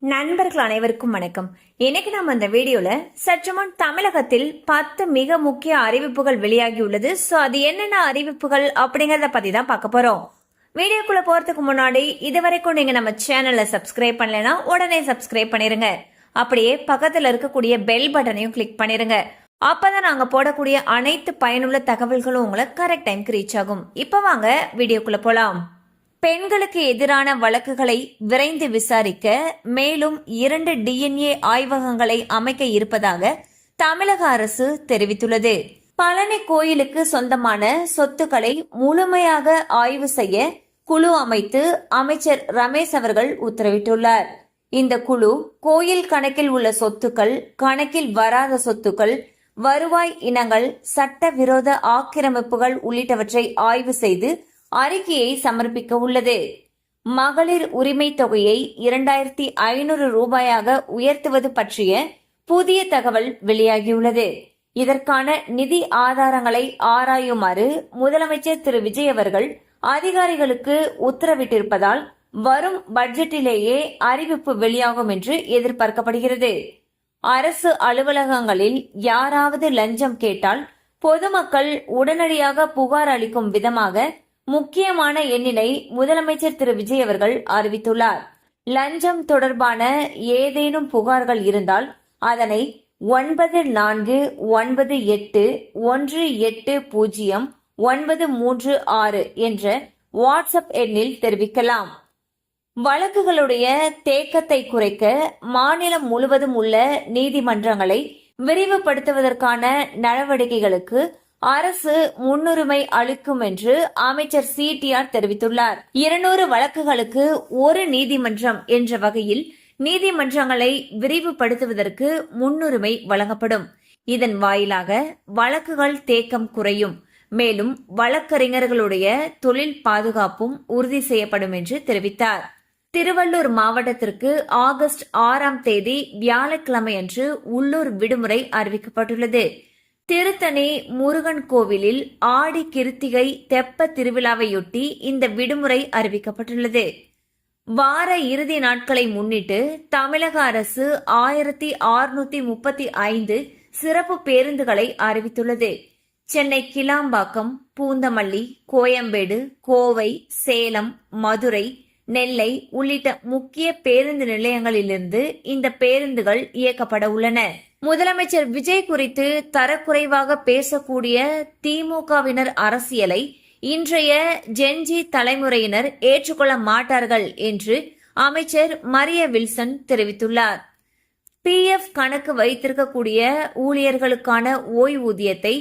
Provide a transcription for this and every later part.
நண்பர்கள் அனைவருக்கும் வணக்கம். இன்னைக்கு நம்ம இந்த வீடியோல சற்று முன் தமிழகத்தில் 10 மிக முக்கிய அறிவிப்புகள் வெளியாகி உள்ளது. சோ அது என்னென்ன அறிவிப்புகள் அப்படிங்கறத பத்தி தான் பார்க்க போறோம். வீடியோக்குள்ள போறதுக்கு முன்னாடி இதுவரைக்கும் நீங்க நம்ம சேனலை சப்ஸ்கிரைப் பண்ணலைன்னா உடனே சப்ஸ்கிரைப் பண்ணிருங்க. அப்படியே பக்கத்துல இருக்கக்கூடிய பெல் பட்டனையும் கிளிக் பண்ணிருங்க. அப்பதான் நாங்க போடக்கூடிய அனைத்து பயனுள்ள தகவல்களும் உங்களை கரெக்ட் டைம்க்கு ரீச் ஆகும். இப்ப வாங்க வீடியோக்குள்ள போலாம். பெண்களுக்கு எதிரான வழக்குகளை விரைந்து விசாரிக்க மேலும் 2 DNA ஆய்வகங்களை அமைக்க இருப்பதாக தமிழக அரசு தெரிவித்துள்ளது. பழனி கோயிலுக்கு சொந்தமான சொத்துக்களை முழுமையாக ஆய்வு செய்ய குழு அமைத்து அமைச்சர் ரமேஷ் அவர்கள் உத்தரவிட்டுள்ளார். இந்த குழு கோயில் கணக்கில் உள்ள சொத்துக்கள், கணக்கில் வராத சொத்துக்கள், வருவாய் இனங்கள், சட்டவிரோத ஆக்கிரமிப்புகள் உள்ளிட்டவற்றை ஆய்வு செய்து அறிக்கையை சமர்ப்பிக்க உள்ளது. மகளிர் உரிமை தொகையை 2500 ரூபாயாக உயர்த்துவது பற்றிய புதிய தகவல் வெளியாகியுள்ளது. இதற்கான நிதி ஆதாரங்களை ஆராயுமாறு முதலமைச்சர் திரு விஜய் அவர்கள் அதிகாரிகளுக்கு உத்தரவிட்டிருப்பதால் வரும் பட்ஜெட்டிலேயே அறிவிப்பு வெளியாகும் என்று எதிர்பார்க்கப்படுகிறது. அரசு அலுவலகங்களில் யாராவது லஞ்சம் கேட்டால் பொதுமக்கள் உடனடியாக புகார் அளிக்கும் விதமாக முக்கியமான எண்ணினை முதலமைச்சர் திரு விஜய் அவர்கள் அறிவித்துள்ளார். லஞ்சம் தொடர்பான ஏதேனும் புகார்கள் இருந்தால் அதனை 9418180936 என்ற வாட்ஸ்அப் எண்ணில் தெரிவிக்கலாம். வழக்குகளுடைய தேக்கத்தை குறைக்க மாநிலம் முழுவதும் உள்ள நீதிமன்றங்களை விரிவுபடுத்துவதற்கான நடவடிக்கைகளுக்கு அரசு முன்னுரிமை அளிக்கும் என்று அமைச்சர் CTR தெரிவித்துள்ளார். 200 வழக்குகளுக்கு ஒரு நீதிமன்றம் என்ற வகையில் நீதிமன்றங்களை விரிவுபடுத்துவதற்கு முன்னுரிமை வழங்கப்படும். இதன் வாயிலாக வழக்குகள் தேக்கம் குறையும். மேலும் வழக்கறிஞர்களுடைய தொழில் பாதுகாப்பும் உறுதி செய்யப்படும் என்று தெரிவித்தார். திருவள்ளூர் மாவட்டத்திற்கு ஆகஸ்ட் 6ஆம் தேதி வியாழக்கிழமையன்று உள்ளூர் விடுமுறை அறிவிக்கப்பட்டுள்ளது. திருத்தணி முருகன் கோவிலில் ஆடி கிருத்திகை தெப்ப திருவிழாவையொட்டி இந்த விடுமுறை அறிவிக்கப்பட்டுள்ளது. வார இறுதி நாட்களை முன்னிட்டு தமிழக அரசு 1635 சிறப்பு பேருந்துகளை அறிவித்துள்ளது. சென்னை கிளாம்பாக்கம், பூந்தமல்லி, கோயம்பேடு, கோவை, சேலம், மதுரை, நெல்லை உள்ளிட்ட முக்கிய பேருந்து நிலையங்களிலிருந்து இந்த பேருந்துகள் இயக்கப்பட உள்ளன. முதலமைச்சர் விஜய் குறித்து தரக்குறைவாக பேசக்கூடிய திமுகவினர் அரசியலை இன்றைய ஜென்ஜி தலைமுறையினர் ஏற்றுக்கொள்ள மாட்டார்கள் என்று அமைச்சர் மரிய வில்சன் தெரிவித்துள்ளார். PF கணக்கு வைத்திருக்கக்கூடிய ஊழியர்களுக்கான ஓய்வூதியத்தை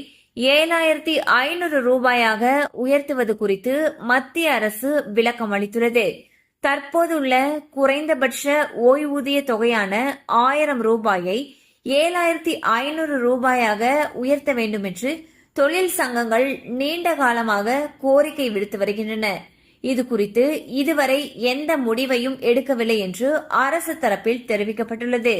7500 ரூபாயாக உயர்த்துவது குறித்து மத்திய அரசு விளக்கம் அளித்துள்ளது. தற்போதுள்ள குறைந்தபட்ச ஓய்வூதிய தொகையான 1000 ரூபாயை 7500 ரூபாயாக உயர்த்த வேண்டும் என்று தொழில் சங்கங்கள் நீண்ட காலமாக கோரிக்கை விடுத்து வருகின்றன. இது குறித்து இதுவரை எந்த முடிவையும் எடுக்கவில்லை என்று அரசு தரப்பில் தெரிவிக்கப்பட்டுள்ளது.